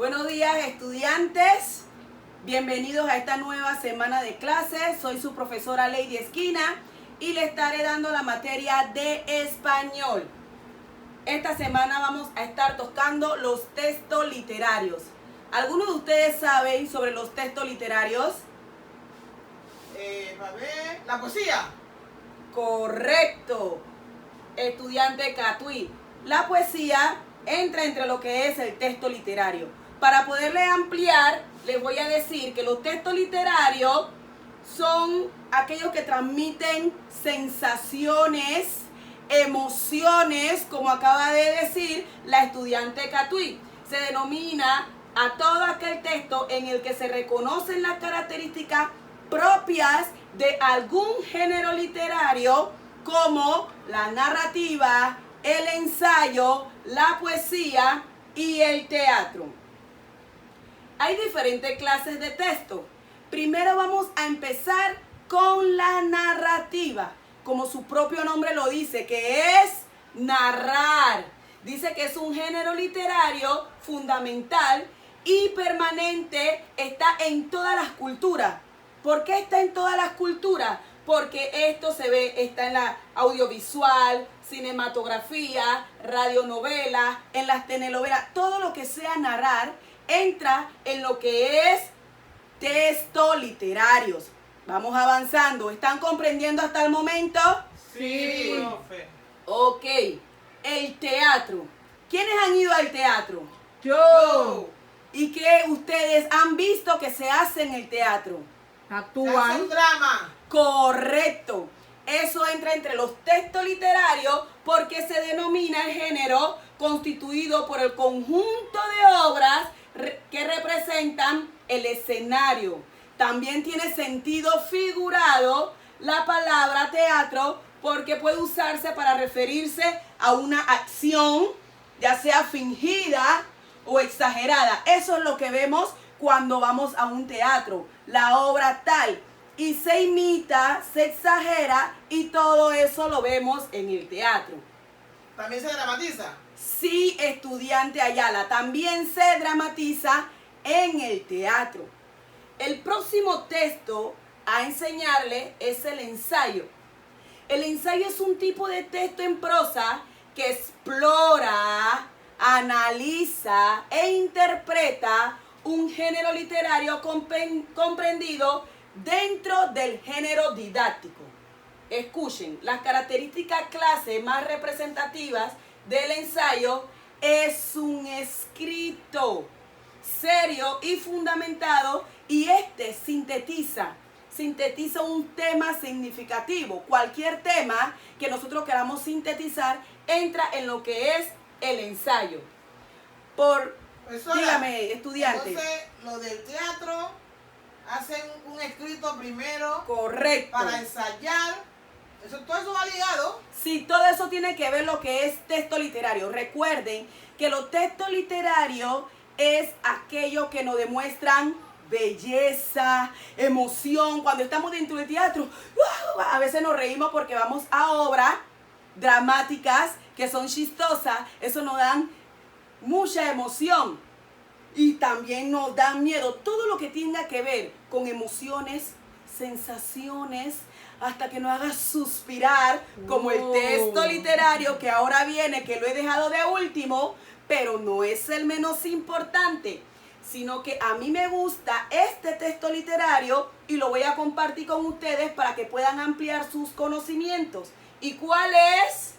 Buenos días, estudiantes. Bienvenidos a esta nueva semana de clases. Soy su profesora Lady Esquina y le estaré dando la materia de español. Esta semana vamos a estar tocando los textos literarios. ¿Algunos de ustedes saben sobre los textos literarios? A ver, la poesía. Correcto, estudiante Catuí. La poesía entra entre lo que es el texto literario. Para poderle ampliar, les voy a decir que los textos literarios son aquellos que transmiten sensaciones, emociones, como acaba de decir la estudiante Catuí. Se denomina a todo aquel texto en el que se reconocen las características propias de algún género literario, como la narrativa, el ensayo, la poesía y el teatro. Hay diferentes clases de texto. Primero vamos a empezar con la narrativa, como su propio nombre lo dice, que es narrar. Dice que es un género literario fundamental y permanente, está en todas las culturas. ¿Por qué está en todas las culturas? Porque esto se ve, está en la audiovisual, cinematografía, radionovela, en las telenovelas, todo lo que sea narrar entra en lo que es textos literarios. Vamos avanzando. ¿Están comprendiendo hasta el momento? Sí, profe. Ok. El teatro. ¿Quiénes han ido al teatro? Yo. ¿Y qué ustedes han visto que se hace en el teatro? Se hace Actúan. un drama. Correcto. Eso entra entre los textos literarios porque se denomina el género constituido por el conjunto de obras que representan el escenario. También tiene sentido figurado la palabra teatro porque puede usarse para referirse a una acción, ya sea fingida o exagerada. Eso es lo que vemos cuando vamos a un teatro. La obra tal. Y se imita, se exagera y todo eso lo vemos en el teatro. También se dramatiza. Sí, estudiante Ayala, también se dramatiza en el teatro. El próximo texto a enseñarle es el ensayo. El ensayo es un tipo de texto en prosa que explora, analiza e interpreta un género literario comprendido dentro del género didáctico. Escuchen, las características clase más representativas del ensayo es un escrito serio y fundamentado y sintetiza un tema significativo. Cualquier tema que nosotros queramos sintetizar entra en lo que es el ensayo. Dígame, estudiante. Entonces, lo del teatro, hacen un escrito primero. Correcto. Para ensayar. Todo eso va ligado. Sí, todo eso tiene que ver lo que es texto literario. Recuerden que los textos literarios es aquello que nos demuestran belleza, emoción. Cuando estamos dentro del teatro, a veces nos reímos porque vamos a obras dramáticas que son chistosas. Eso nos dan mucha emoción y también nos da miedo. Todo lo que tenga que ver con emociones, sensaciones, hasta que nos haga suspirar, como el texto literario que ahora viene, que lo he dejado de último, pero no es el menos importante, sino que a mí me gusta este texto literario y lo voy a compartir con ustedes para que puedan ampliar sus conocimientos. ¿Y cuál es?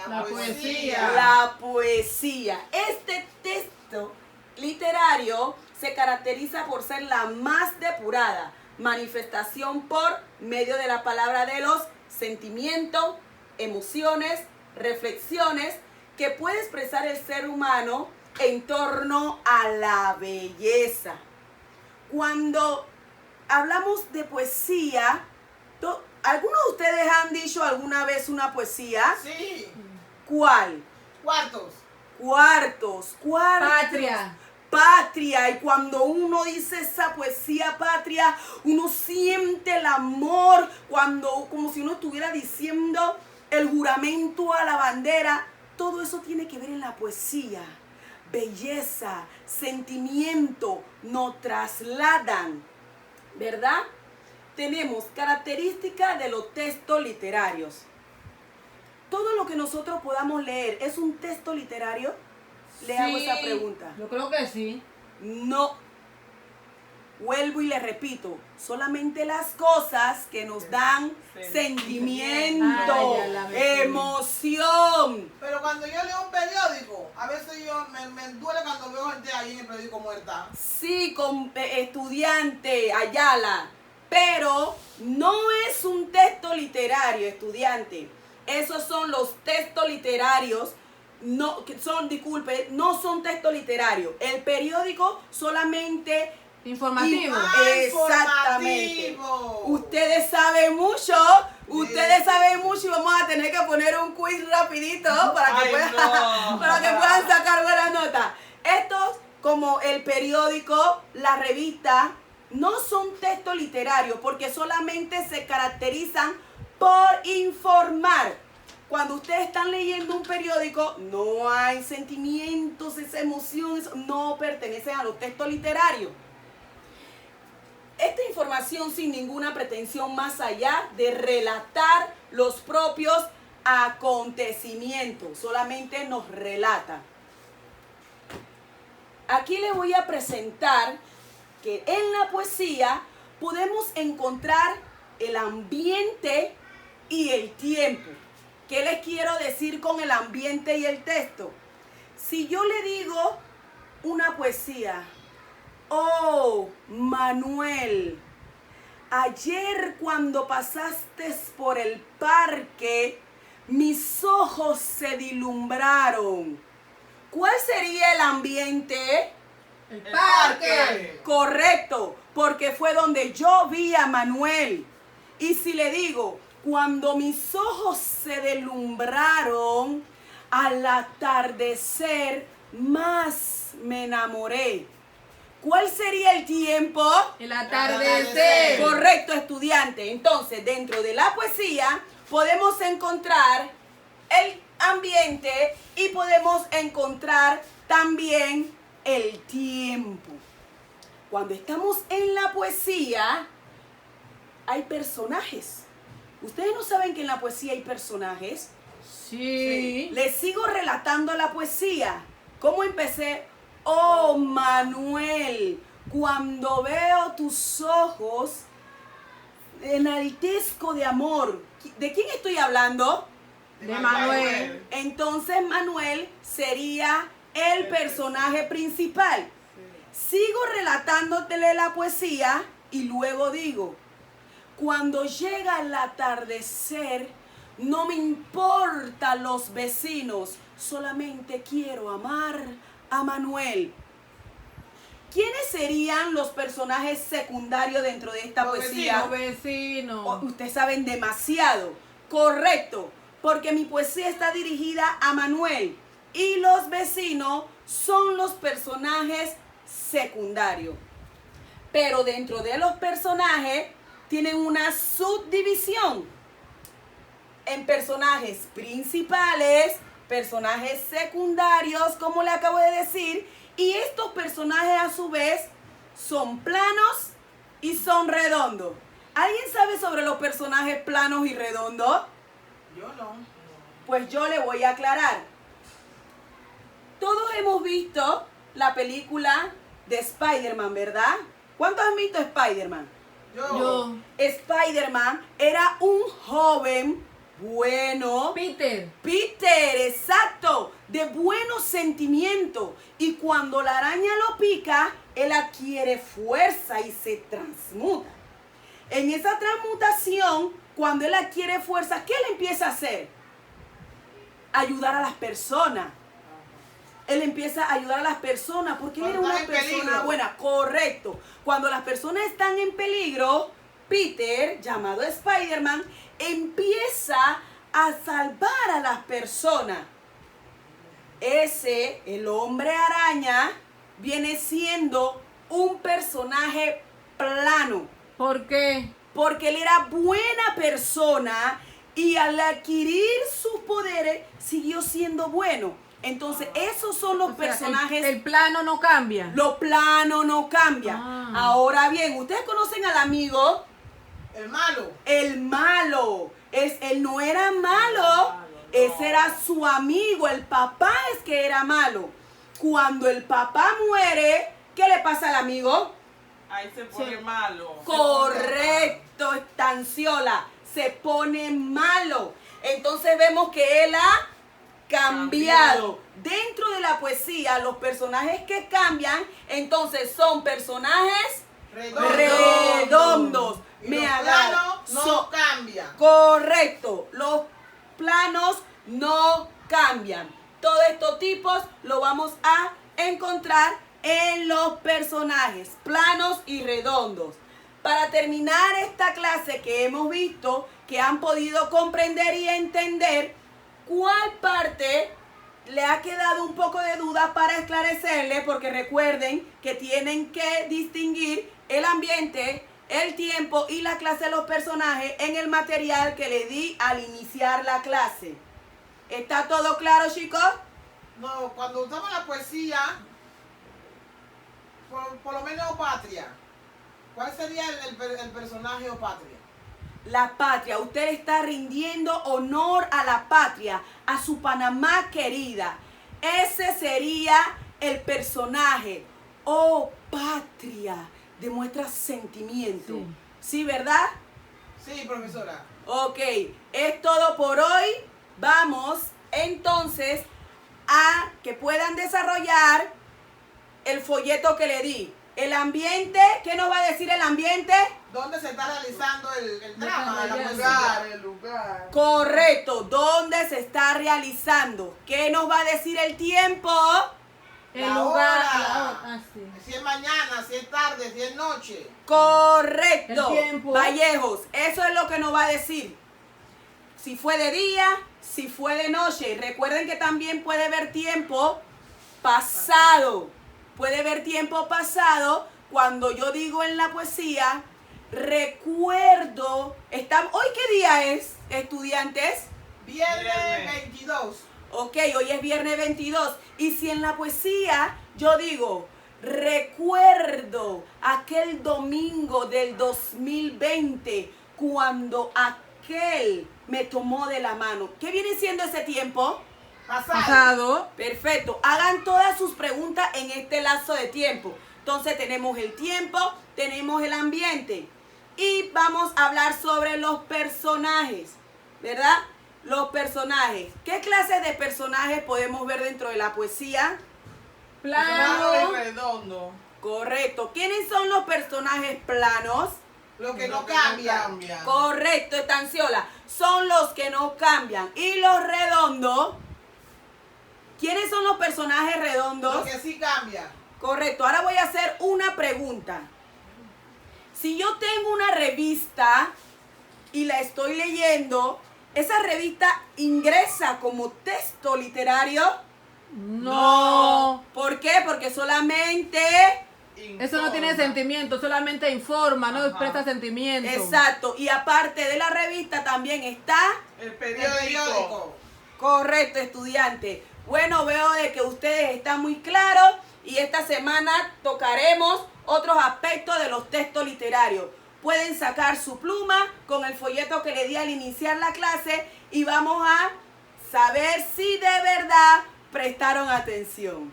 La poesía. La poesía. Este texto literario se caracteriza por ser la más depurada manifestación por medio de la palabra de los sentimientos, emociones, reflexiones que puede expresar el ser humano en torno a la belleza. Cuando hablamos de poesía, ¿algunos de ustedes han dicho alguna vez una poesía? Sí. ¿Cuál? Cuartos. Cuartos. Patria. Patria, y cuando uno dice esa poesía patria, uno siente el amor, como si uno estuviera diciendo el juramento a la bandera. Todo eso tiene que ver en la poesía. belleza, sentimiento, nos trasladan, ¿verdad? Tenemos características de los textos literarios. Todo lo que nosotros podamos leer, ¿es un texto literario? Le hago esa pregunta. Yo creo que sí. No. Vuelvo y le repito, solamente las cosas que nos dan sentimiento, emoción. Pero cuando yo leo un periódico, a veces yo me duele cuando veo gente ahí en el periódico muerta. Sí, con estudiante, Ayala, pero no es un texto literario, estudiante. Esos son los textos literarios. No, disculpe, no son textos literarios. El periódico solamente... Informativo. Exactamente. Informativo. Ustedes saben mucho y vamos a tener que poner un quiz rapidito para que puedan sacar buenas notas. Estos, como el periódico, la revista, no son textos literarios porque solamente se caracterizan por informar. Cuando ustedes están leyendo un periódico, no hay sentimientos, esa emoción, eso no pertenecen a los textos literarios. Esta información sin ninguna pretensión más allá de relatar los propios acontecimientos, solamente nos relata. Aquí les voy a presentar que en la poesía podemos encontrar el ambiente y el tiempo. ¿Qué les quiero decir con el ambiente y el texto? Si yo le digo una poesía, oh, Manuel, ayer cuando pasaste por el parque, mis ojos se dilumbraron. ¿Cuál sería el ambiente? El parque. Correcto, porque fue donde yo vi a Manuel. Y si le digo, cuando mis ojos se deslumbraron, al atardecer más me enamoré. ¿Cuál sería el tiempo? El atardecer. Correcto, estudiante. Entonces, dentro de la poesía podemos encontrar el ambiente y podemos encontrar también el tiempo. Cuando estamos en la poesía, hay personajes. ¿Ustedes no saben que en la poesía hay personajes? Sí. Les sigo relatando la poesía. ¿Cómo empecé? Oh, Manuel, cuando veo tus ojos, enaltezco de amor. ¿De quién estoy hablando? De Manuel. Entonces Manuel sería el personaje principal. Sigo relatándotele la poesía y luego digo, cuando llega el atardecer, no me importan los vecinos, solamente quiero amar a Manuel. ¿Quiénes serían los personajes secundarios dentro de esta poesía? Los vecinos. Ustedes saben demasiado. Correcto, porque mi poesía está dirigida a Manuel y los vecinos son los personajes secundarios. Pero dentro de los personajes tienen una subdivisión en personajes principales, personajes secundarios, como le acabo de decir, y estos personajes a su vez son planos y son redondos. ¿Alguien sabe sobre los personajes planos y redondos? Yo no. Pues yo le voy a aclarar. Todos hemos visto la película de Spider-Man, ¿verdad? ¿Cuántos han visto Spider-Man? Yo. Spider-Man era un joven bueno. Peter, Exacto, de buenos sentimientos. Y cuando la araña lo pica, él adquiere fuerza y se transmuta. En esa transmutación, cuando él adquiere fuerza, ¿qué él empieza a hacer? Ayudar a las personas. Él empieza a ayudar a las personas porque él era una persona buena. Correcto. Cuando las personas están en peligro, Peter, llamado Spider-Man, empieza a salvar a las personas. El hombre araña, viene siendo un personaje plano. ¿por qué? Porque él era buena persona y al adquirir sus poderes siguió siendo bueno. Entonces, esos son los O sea, personajes. el plano no cambia. Lo plano no cambia. Ah. Ahora bien, ustedes conocen al amigo, El malo. el malo. Él no era malo, ese era su amigo. El papá es que era malo. Cuando el papá muere, ¿qué le pasa al amigo? Ahí se pone Sí. malo. Correcto, Estanciola. Se pone malo. Entonces vemos que él ha cambiado. Dentro de la poesía, los personajes que cambian, entonces son personajes redondos. Y Me los agarro. planos no cambian. Correcto, los planos no cambian. Todos estos tipos lo vamos a encontrar en los personajes, planos y redondos. Para terminar esta clase que hemos visto, que han podido comprender y entender, ¿cuál parte le ha quedado un poco de duda para esclarecerle? Porque recuerden que tienen que distinguir el ambiente, el tiempo y la clase de los personajes en el material que le di al iniciar la clase. ¿Está todo claro, chicos? No, cuando usamos la poesía, por lo menos Opatria. ¿Cuál sería el personaje Opatria? La patria, usted está rindiendo honor a la patria, a su Panamá querida. Ese sería el personaje. Oh, patria, demuestra sentimiento. Sí. ¿Sí, verdad? Sí, profesora. Ok, es todo por hoy. Vamos entonces a que puedan desarrollar el folleto que le di. El ambiente, ¿qué nos va a decir el ambiente? ¿Dónde se está realizando el drama? La Desarrollando. poesía? El lugar. Correcto, ¿dónde se está realizando? ¿Qué nos va a decir el tiempo? El La lugar. hora. La hora, ah, sí. Si es mañana, si es tarde, si es noche. Correcto. El tiempo. Vallejos, eso es lo que nos va a decir. Si fue de día, si fue de noche. Recuerden que también puede haber tiempo pasado. Puede haber tiempo pasado cuando yo digo en la poesía, recuerdo. ¿Hoy qué día es, estudiantes? Viernes 22. Ok, hoy es viernes 22. Y si en la poesía yo digo, recuerdo aquel domingo del 2020 cuando aquel me tomó de la mano. ¿Qué viene siendo ese tiempo? Pasado. Perfecto. Hagan todas sus preguntas en este lazo de tiempo. Entonces tenemos el tiempo, tenemos el ambiente. Y vamos a hablar sobre los personajes, ¿verdad? Los personajes. ¿Qué clase de personajes podemos ver dentro de la poesía? Plano y Plano. redondo. Correcto. ¿Quiénes son los personajes planos? Lo que Lo no que cambia. Correcto, Estanciola. Son los que no cambian. ¿Y los redondos? ¿Quiénes son los personajes redondos? Lo que sí cambia. Correcto. Ahora voy a hacer una pregunta. Si yo tengo una revista y la estoy leyendo, ¿esa revista ingresa como texto literario? No. ¿Por qué? Porque solamente... Eso no tiene sentimiento, solamente informa, no Ajá. expresa sentimiento. Exacto. Y aparte de la revista también está... El El periódico. periódico. Correcto, estudiante. Bueno, veo de que ustedes están muy claros y esta semana tocaremos otros aspectos de los textos literarios. Pueden sacar su pluma con el folleto que le di al iniciar la clase y vamos a saber si de verdad prestaron atención.